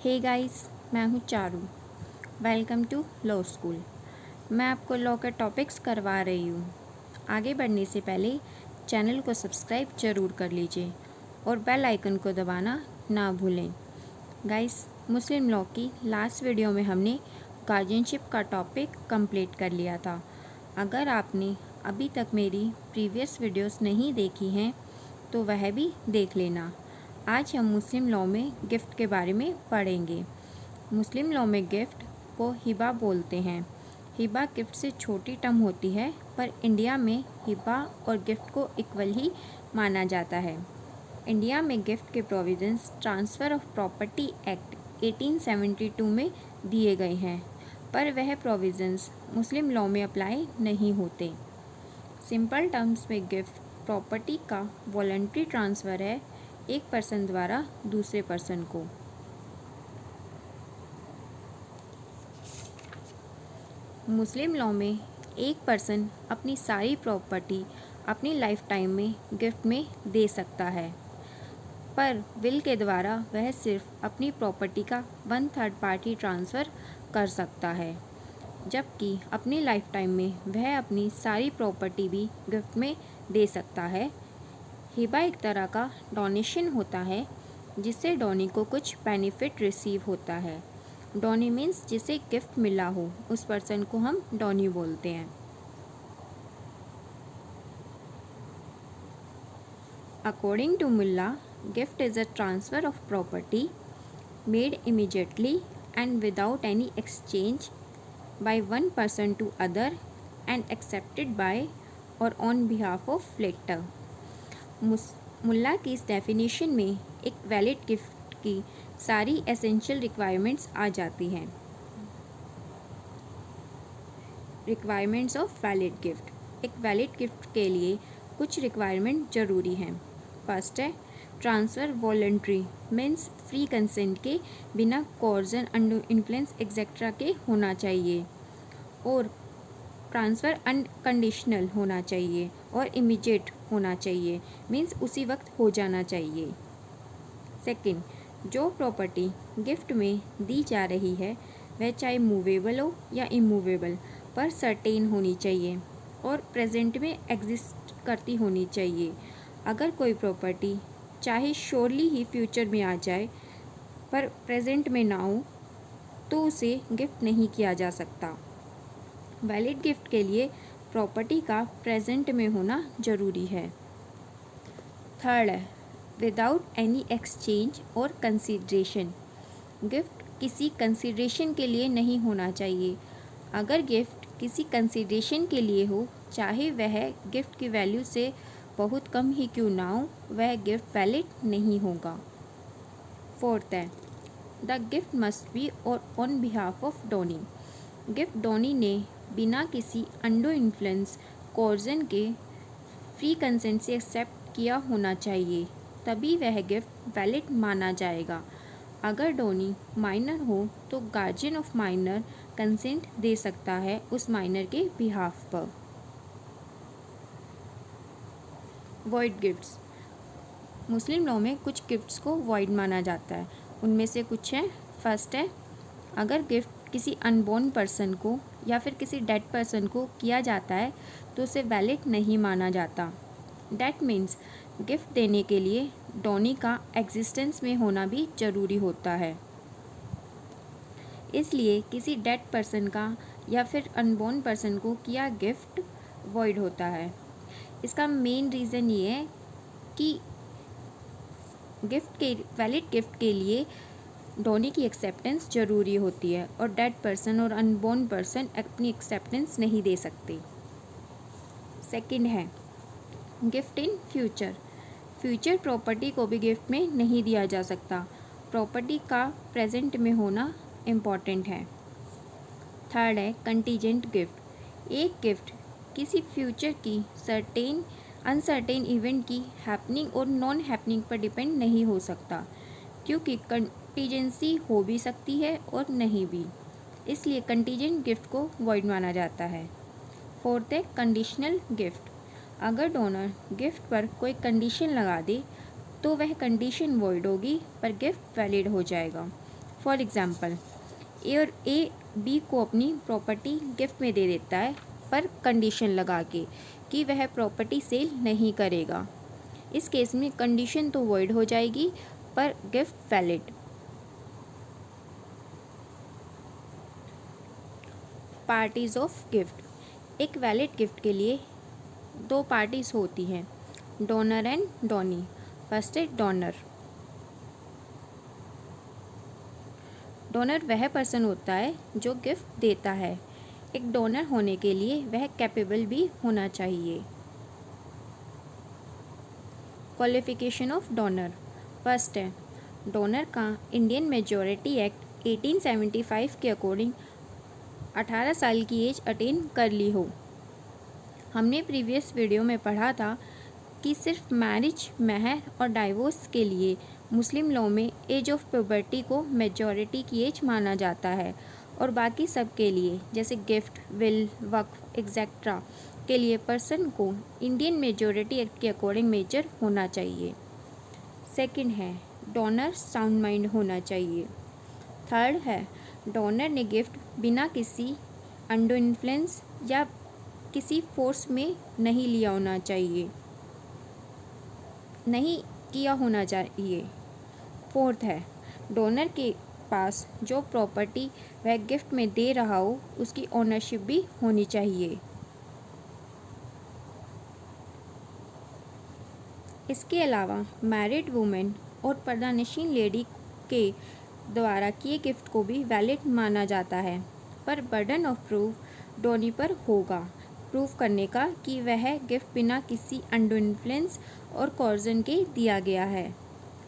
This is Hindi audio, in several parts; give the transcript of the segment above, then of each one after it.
हे गाइस, मैं हूँ Charu. Welcome to law school. मैं आपको लॉ के टॉपिक्स करवा रही हूँ। आगे बढ़ने से पहले चैनल को सब्सक्राइब ज़रूर कर लीजिए और बेल आइकन को दबाना ना भूलें। गाइस, मुस्लिम लॉ की लास्ट वीडियो में हमने गार्जियनशिप का टॉपिक कंप्लीट कर लिया था। अगर आपने अभी तक मेरी प्रीवियस वीडियोस नहीं देखी हैं तो वह भी देख लेना। आज हम मुस्लिम लॉ में गिफ्ट के बारे में पढ़ेंगे। मुस्लिम लॉ में गिफ्ट को हिबा बोलते हैं। हिबा गिफ्ट से छोटी टर्म होती है, पर इंडिया में हिबा और गिफ्ट को इक्वल ही माना जाता है। इंडिया में गिफ्ट के provisions transfer of property act 1872 में दिए गए हैं, पर वह प्रोविजंस मुस्लिम लॉ में अप्लाई नहीं होते। सिंपल टर्म्स में गिफ्ट प्रॉपर्टी का वॉलंटरी ट्रांसफ़र है एक पर्सन द्वारा दूसरे पर्सन को। मुस्लिम लॉ में एक पर्सन अपनी सारी प्रॉपर्टी अपनी लाइफ टाइम में गिफ्ट में दे सकता है, पर विल के द्वारा वह सिर्फ अपनी प्रॉपर्टी का 1/3 पार्टी ट्रांसफ़र कर सकता है, जबकि अपनी लाइफ टाइम में वह अपनी सारी प्रॉपर्टी भी गिफ्ट में दे सकता है। हिबा एक तरह का डोनेशन होता है जिससे डोनी को कुछ बेनिफिट रिसीव होता है। डोनी मीन्स जिसे गिफ्ट मिला हो, उस पर्सन को हम डोनी बोलते हैं। According to Mulla, gift is a transfer of property made immediately and without any exchange by one person to other and accepted by or on behalf of latter. Mulla की इस डेफिनेशन में एक वैलिड गिफ्ट की सारी एसेंशियल रिक्वायरमेंट्स आ जाती हैं। Requirements of valid gift. एक वैलिड गिफ्ट के लिए कुछ रिक्वायरमेंट ज़रूरी हैं। फर्स्ट है transfer voluntary, means free consent के बिना कोर्जन, अंडर इन्फ्लुएंस एक्सेट्रा के होना चाहिए, और ट्रांसफ़र अनकंडीशनल होना चाहिए और इमीडिएट होना चाहिए, मीन्स उसी वक्त हो जाना चाहिए। सेकंड, जो प्रॉपर्टी गिफ्ट में दी जा रही है वह चाहे मूवेबल हो या इमूवेबल, पर सर्टेन होनी चाहिए और प्रेजेंट में एग्जिस्ट करती होनी चाहिए। अगर कोई प्रॉपर्टी चाहे श्योरली ही फ्यूचर में आ जाए पर प्रेजेंट में ना हो तो उसे गिफ्ट नहीं किया जा सकता। वैलिड गिफ्ट के लिए प्रॉपर्टी का प्रेजेंट में होना ज़रूरी है। थर्ड है विदाउट एनी एक्सचेंज और कंसीडरेशन। गिफ्ट किसी कंसीडरेशन के लिए नहीं होना चाहिए। अगर गिफ्ट किसी कंसीडरेशन के लिए हो, चाहे वह गिफ्ट की वैल्यू से बहुत कम ही क्यों ना हो, वह गिफ्ट वैलिड नहीं होगा। फोर्थ है the gift must be or on behalf of donee. Gift donee ने बिना किसी अंडर इन्फ्लुएंस कोर्जन के फ्री कंसेंट से एक्सेप्ट किया होना चाहिए, तभी वह गिफ्ट वैलिड माना जाएगा। अगर डोनी माइनर हो तो गार्जियन ऑफ माइनर कंसेंट दे सकता है उस माइनर के बिहाफ पर। Void gifts. मुस्लिम लॉ में कुछ गिफ्ट्स को वॉइड माना जाता है। उनमें से कुछ हैं। फर्स्ट है अगर गिफ्ट किसी अनबोर्न पर्सन को या फिर किसी डेड पर्सन को किया जाता है तो उसे वैलिड नहीं माना जाता। डेट मीन्स गिफ्ट देने के लिए डोनी का एग्जिस्टेंस में होना भी ज़रूरी होता है, इसलिए किसी डेड पर्सन का या फिर अनबोर्न पर्सन को किया गिफ्ट वॉइड होता है। इसका मेन रीज़न ये है कि वैलिड गिफ्ट के लिए डोनी की एक्सेप्टेंस ज़रूरी होती है और डेड पर्सन और अनबोर्न पर्सन अपनी एक्सेप्टेंस नहीं दे सकते। सेकंड है gift in future. Future property को भी गिफ्ट में नहीं दिया जा सकता। प्रॉपर्टी का प्रेजेंट में होना इम्पॉर्टेंट है। थर्ड है कंटीजेंट गिफ्ट। एक गिफ्ट किसी फ्यूचर की अनसर्टेन इवेंट की हैपनिंग और नॉन हैपनिंग पर डिपेंड नहीं हो सकता, क्योंकि कंटीजेंसी हो भी सकती है और नहीं भी, इसलिए कंटीजेंट गिफ्ट को वॉइड माना जाता है। फोर्थ है कंडीशनल गिफ्ट। अगर डोनर गिफ्ट पर कोई कंडीशन लगा दे तो वह कंडीशन वॉइड होगी पर गिफ्ट वैलिड हो जाएगा। फॉर एग्ज़ाम्पल, ए बी को अपनी प्रॉपर्टी गिफ्ट में दे देता है, पर कंडीशन लगा के कि वह प्रॉपर्टी सेल नहीं करेगा। इस केस में कंडीशन तो वॉइड हो जाएगी पर gift valid. Parties of gift. एक वैलिड गिफ्ट के लिए दो पार्टीज़ होती हैं, डोनर एंड डोनी। फर्स्ट है डोनर। डोनर वह पर्सन होता है जो गिफ्ट देता है। एक डोनर होने के लिए वह कैपेबल भी होना चाहिए। Qualification of donor. फर्स्ट है, डोनर का इंडियन मेजॉरिटी एक्ट 1875 के अकॉर्डिंग 18 साल की एज अटेन कर ली हो। हमने प्रीवियस वीडियो में पढ़ा था कि सिर्फ मैरिज, महर और डाइवोर्स के लिए मुस्लिम लॉ में एज ऑफ प्यूबर्टी को मेजॉरिटी की एज माना जाता है, और बाकी सब के लिए जैसे गिफ्ट, विल, वक्फ एक्सेट्रा के लिए पर्सन को इंडियन मेजॉरिटी एक्ट के अकॉर्डिंग मेजर होना चाहिए। सेकंड है, डोनर साउंड माइंड होना चाहिए। थर्ड है, डोनर ने गिफ्ट बिना किसी अंडर इन्फ्लुएंस या किसी फोर्स में नहीं लिया होना चाहिए, नहीं किया होना चाहिए। फोर्थ है, डोनर के पास जो प्रॉपर्टी वह गिफ्ट में दे रहा हो उसकी ओनरशिप भी होनी चाहिए। इसके अलावा मैरिड वुमेन और पर्दानशीन लेडी के द्वारा किए गिफ्ट को भी वैलिड माना जाता है, पर बर्डन ऑफ प्रूफ डोनी पर होगा प्रूफ करने का कि वह गिफ्ट बिना किसी अंडर इन्फ्लुएंस और कॉर्जन के दिया गया है।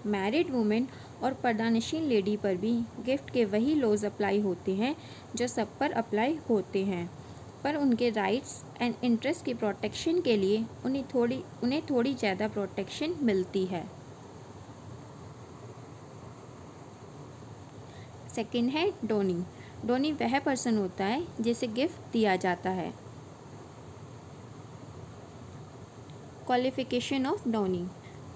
मैरिड वुमेन और पर्दानशीन लेडी पर भी गिफ्ट के वही लॉज अप्लाई होते हैं जो सब पर अप्लाई होते हैं, पर उनके राइट्स एंड इंटरेस्ट की प्रोटेक्शन के लिए उन्हें थोड़ी ज़्यादा प्रोटेक्शन मिलती है। सेकंड है डोनी। डोनी वह पर्सन होता है जिसे गिफ्ट दिया जाता है। Qualification of donee.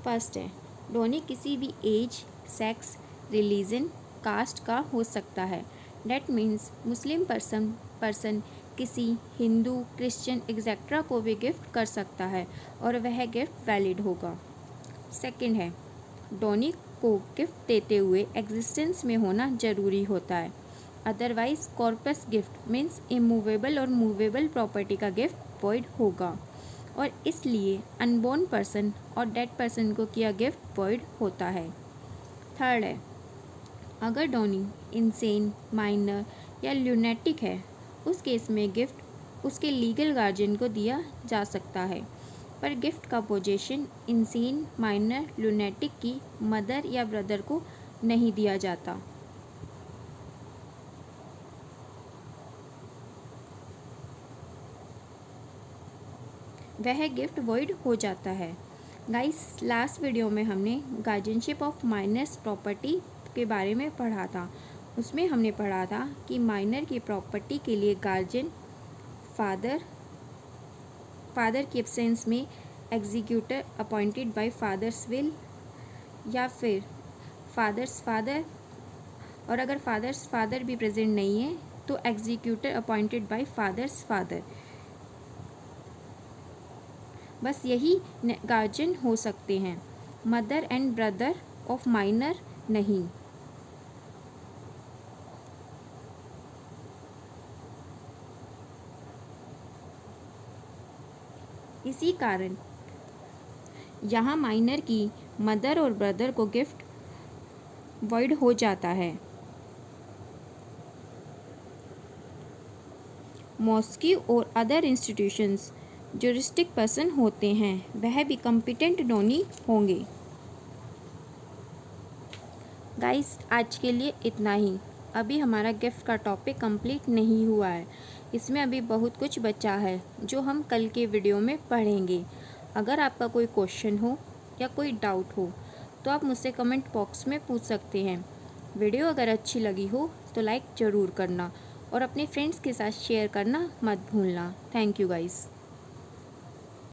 फर्स्ट है, डोनी किसी भी एज, सेक्स, रिलीजन, कास्ट का हो सकता है। डैट मीन्स मुस्लिम पर्सन किसी हिंदू, क्रिश्चियन एक्सेट्रा को भी गिफ्ट कर सकता है और वह गिफ्ट वैलिड होगा। सेकंड है, डोनी को गिफ्ट देते हुए एग्जिस्टेंस में होना ज़रूरी होता है, otherwise corpus gift means immovable और मूवेबल प्रॉपर्टी का गिफ्ट वॉइड होगा, और इसलिए अनबोर्न पर्सन और डेड पर्सन को किया गिफ्ट वॉइड होता है। थर्ड है, अगर डोनी इंसेन, माइनर या ल्यूनेटिक है उस केस में गिफ्ट उसके लीगल गार्जियन को दिया जा सकता है, पर गिफ्ट का पोजेशन इंसेन, माइनर, ल्यूनेटिक की मदर या ब्रदर को नहीं दिया जाता। वह गिफ्ट वॉइड हो जाता है। गाइस, लास्ट वीडियो में हमने गार्जियनशिप ऑफ माइनर्स प्रॉपर्टी के बारे में पढ़ा था। उसमें हमने पढ़ा था कि माइनर की प्रॉपर्टी के लिए गार्जियन फादर की एब्सेंस में executor appointed by father's will, या फिर फादर्स फादर, और अगर फादर्स फादर भी प्रेजेंट नहीं है तो executor appointed by father's father. बस यही गार्जियन हो सकते हैं, mother and brother of minor नहीं। इसी कारण यहाँ माइनर की मदर और ब्रदर को गिफ्ट वॉइड हो जाता है। मॉस्की और अदर इंस्टीट्यूशंस ज्यूरिस्टिक पर्सन होते हैं, वह भी कॉम्पिटेंट डोनी होंगे। गाइस, आज के लिए इतना ही। अभी हमारा गिफ्ट का टॉपिक कंप्लीट नहीं हुआ है, इसमें अभी बहुत कुछ बचा है जो हम कल के वीडियो में पढ़ेंगे। अगर आपका कोई क्वेश्चन हो या कोई डाउट हो तो आप मुझसे कमेंट बॉक्स में पूछ सकते हैं। वीडियो अगर अच्छी लगी हो तो लाइक ज़रूर करना और अपने फ्रेंड्स के साथ शेयर करना मत भूलना। Thank you guys.